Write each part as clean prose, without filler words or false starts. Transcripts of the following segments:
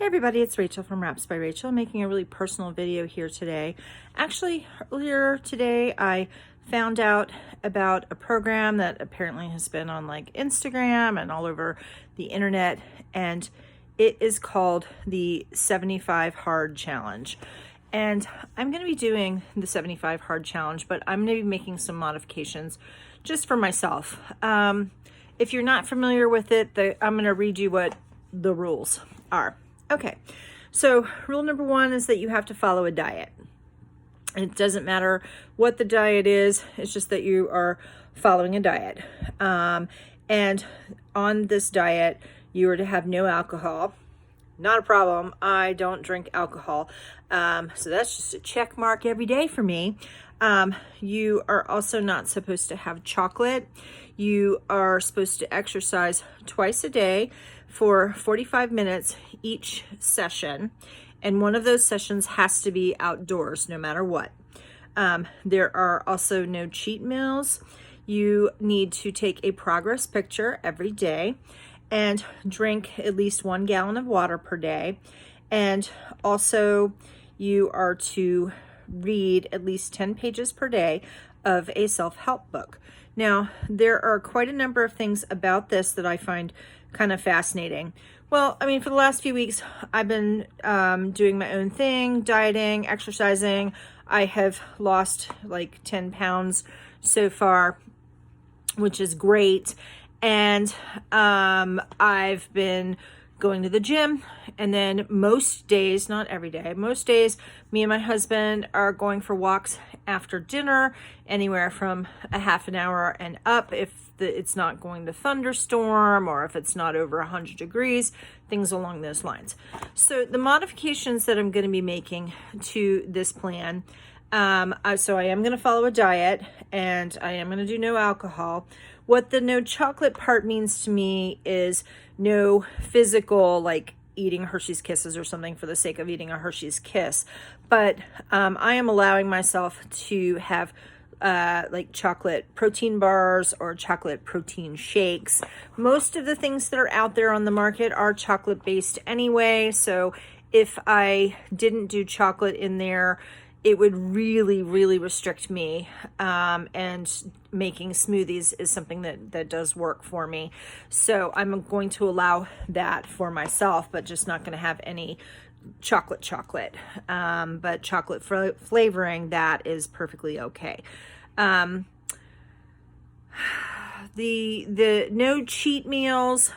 Hey everybody, it's Rachel from Wraps by Rachel, making a really personal video here today. Actually, earlier today I found out about a program that apparently has been on like Instagram and all over the internet, and it is called the 75 Hard Challenge. And I'm going to be doing the 75 Hard Challenge, but I'm going to be making some modifications just for myself. If you're not familiar with it, I'm going to read you what the rules are. Okay, so rule number one is that you have to follow a diet. It doesn't matter what the diet is, it's just that you are following a diet. And on this diet, you are to have no alcohol. Not a problem. I don't drink alcohol. So that's just a check mark every day for me. You are also not supposed to have chocolate. You are supposed to exercise twice a day for 45 minutes each session. And one of those sessions has to be outdoors, no matter what. There are also no cheat meals. You need to take a progress picture every day and drink at least 1 gallon of water per day. And also you are to read at least 10 pages per day of a self-help book. Now, there are quite a number of things about this that I find kind of fascinating. Well, I mean, for the last few weeks, I've been doing my own thing, dieting, exercising. I have lost like 10 pounds so far, which is great. And I've been going to the gym, and then most days, not every day, most days, me and my husband are going for walks after dinner, anywhere from a half an hour and up if it's not going to thunderstorm or if it's not over 100 degrees, things along those lines. So the modifications that I'm going to be making to this plan, so I am going to follow a diet, and I am going to do no alcohol. What the no chocolate part means to me is no physical, like eating Hershey's Kisses or something for the sake of eating a Hershey's Kiss. But I am allowing myself to have like chocolate protein bars or chocolate protein shakes. Most of the things that are out there on the market are chocolate based anyway. So if I didn't do chocolate in there, it would really, really restrict me. And making smoothies is something that does work for me. So I'm going to allow that for myself, but just not going to have any chocolate. But chocolate flavoring, that is perfectly okay. The no cheat meals.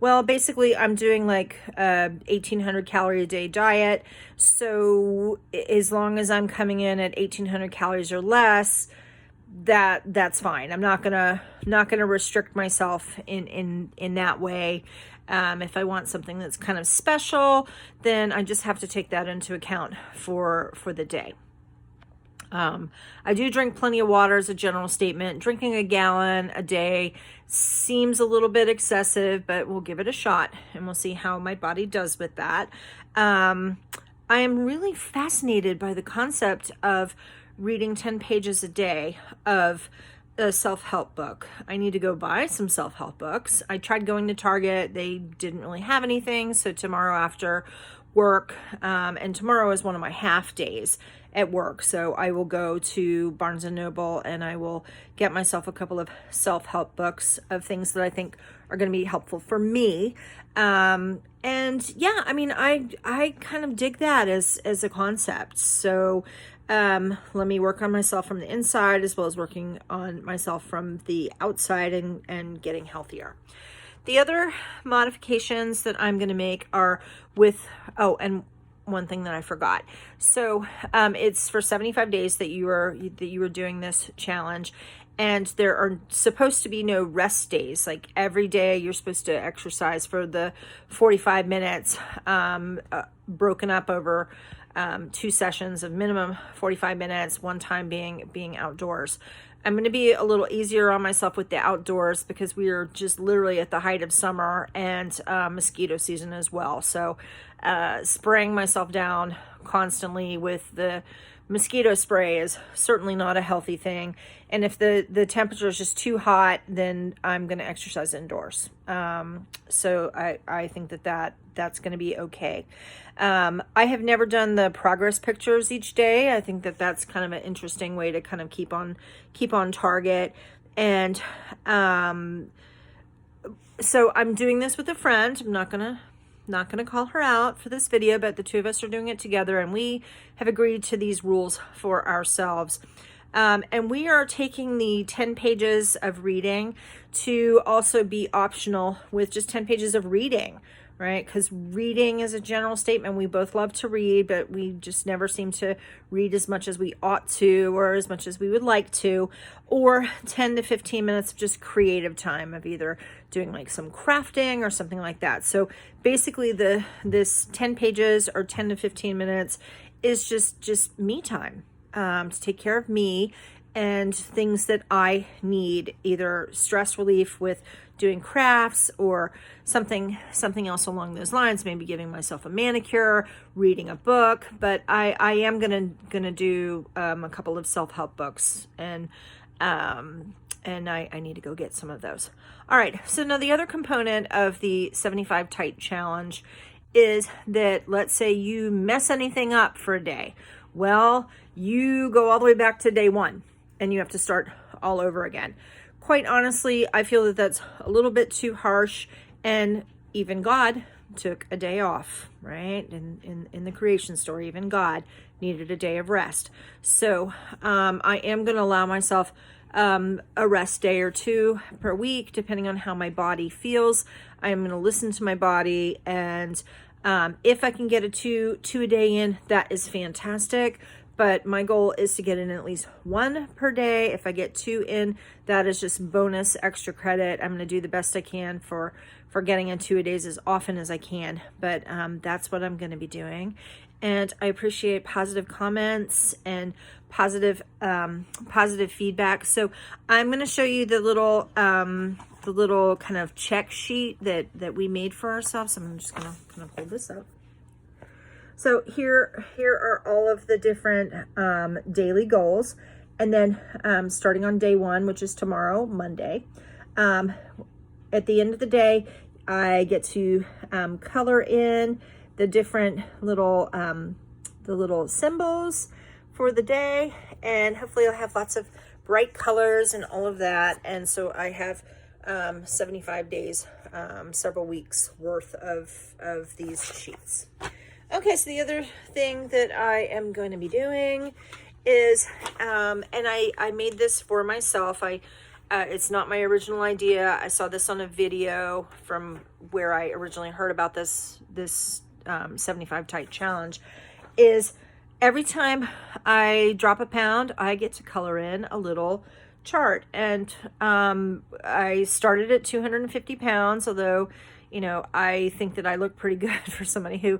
Well, basically I'm doing like 1,800 calorie a day diet. So as long as I'm coming in at 1,800 calories or less, that's fine. I'm not gonna restrict myself in that way. If I want something that's kind of special, then I just have to take that into account for the day. I do drink plenty of water as a general statement. Drinking 1 gallon a day seems a little bit excessive, but we'll give it a shot and we'll see how my body does with that. I am really fascinated by the concept of reading 10 pages a day of a self-help book. I need to go buy some self-help books. I tried going to Target. They didn't really have anything. So tomorrow after work, and tomorrow is one of my half days at work, so I will go to Barnes and Noble and I will get myself a couple of self-help books of things that I think are going to be helpful for me. And yeah, I mean, I kind of dig that as a concept. So let me work on myself from the inside as well as working on myself from the outside and getting healthier. The other modifications that I'm going to make are with, and one thing that I forgot. So it's for 75 days that you are doing this challenge, and there are supposed to be no rest days. Like every day you're supposed to exercise for the 45 minutes, broken up over 2 sessions of minimum 45 minutes, one time being outdoors. I'm going to be a little easier on myself with the outdoors because we are just literally at the height of summer and mosquito season as well. So spraying myself down constantly with the mosquito spray is certainly not a healthy thing. And if the temperature is just too hot, then I'm going to exercise indoors. So I think that's going to be okay. I have never done the progress pictures each day. I think that's kind of an interesting way to kind of keep on target. And so I'm doing this with a friend. I'm not gonna call her out for this video, but the two of us are doing it together, and we have agreed to these rules for ourselves. And we are taking the 10 pages of reading to also be optional with just 10 pages of reading, right? Because reading is a general statement. We both love to read, but we just never seem to read as much as we ought to, or as much as we would like to, or 10 to 15 minutes of just creative time of either doing like some crafting or something like that. So basically this 10 pages or 10 to 15 minutes is just me time, to take care of me and things that I need, either stress relief with doing crafts or something else along those lines, maybe giving myself a manicure, reading a book. But I am gonna do a couple of self-help books, and I need to go get some of those. All right, so now the other component of the 75 Tight Challenge is that, let's say you mess anything up for a day. Well, you go all the way back to day one and you have to start all over again. Quite honestly, I feel that that's a little bit too harsh, and even God took a day off, right? In the creation story, even God needed a day of rest. So I am going to allow myself a rest day or two per week, depending on how my body feels. I'm going to listen to my body, and if I can get a two a day in, that is fantastic. But my goal is to get in at least one per day. If I get 2 in, that is just bonus extra credit. I'm going to do the best I can for getting in 2 a days as often as I can. But that's what I'm going to be doing. And I appreciate positive comments and positive feedback. So I'm going to show you the little kind of check sheet that we made for ourselves. I'm just going to kind of pull this up. So here are all of the different daily goals. And then starting on day 1, which is tomorrow, Monday, at the end of the day, I get to color in the different little symbols for the day. And hopefully I'll have lots of bright colors and all of that. And so I have 75 days, several weeks worth of these sheets. Okay, so the other thing that I am going to be doing is, and I made this for myself. It's not my original idea. I saw this on a video from where I originally heard about this 75 Tight Challenge. Is every time I drop a pound, I get to color in a little chart. And I started at 250 pounds, although, you know, I think that I look pretty good for somebody who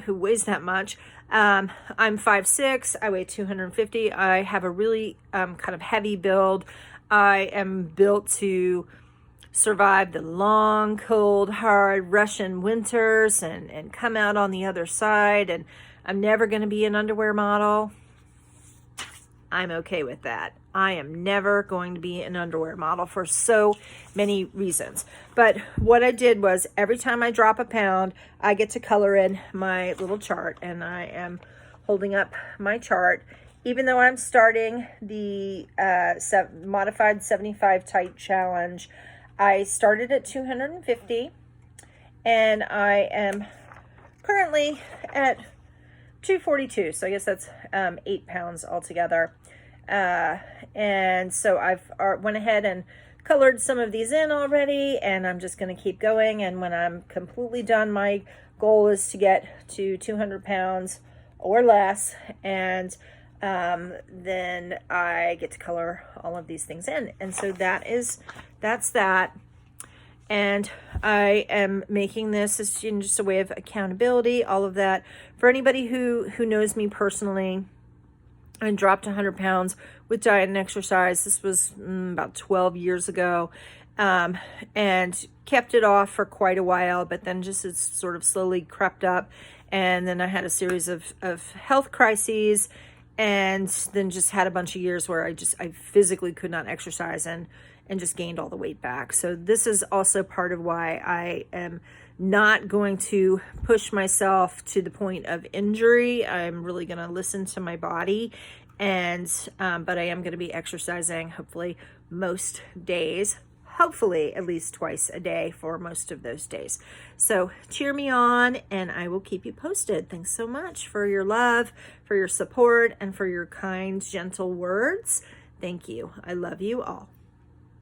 weighs that much. I'm 5'6", I weigh 250. I have a really kind of heavy build. I am built to survive the long, cold, hard Russian winters and come out on the other side. And I'm never going to be an underwear model. I'm okay with that. I am never going to be an underwear model for so many reasons. But what I did was, every time I drop a pound, I get to color in my little chart, and I am holding up my chart. Even though I'm starting the modified 75 Tight Challenge, I started at 250, and I am currently at 242. So I guess that's 8 pounds altogether. And so I've went ahead and colored some of these in already, and I'm just going to keep going. And when I'm completely done, my goal is to get to 200 pounds or less. And then I get to color all of these things in. And so that's that. And I am making this as just a way of accountability, all of that. For anybody who knows me personally, I dropped 100 pounds with diet and exercise. This was about 12 years ago. and kept it off for quite a while, but then just it sort of slowly crept up. And then I had a series of health crises, and then just had a bunch of years where I physically could not exercise, and just gained all the weight back. So this is also part of why I am not going to push myself to the point of injury. I'm really going to listen to my body, and but I am going to be exercising hopefully most days, hopefully at least twice a day for most of those days. So cheer me on, and I will keep you posted. Thanks so much for your love, for your support, and for your kind, gentle words. Thank you. I love you all.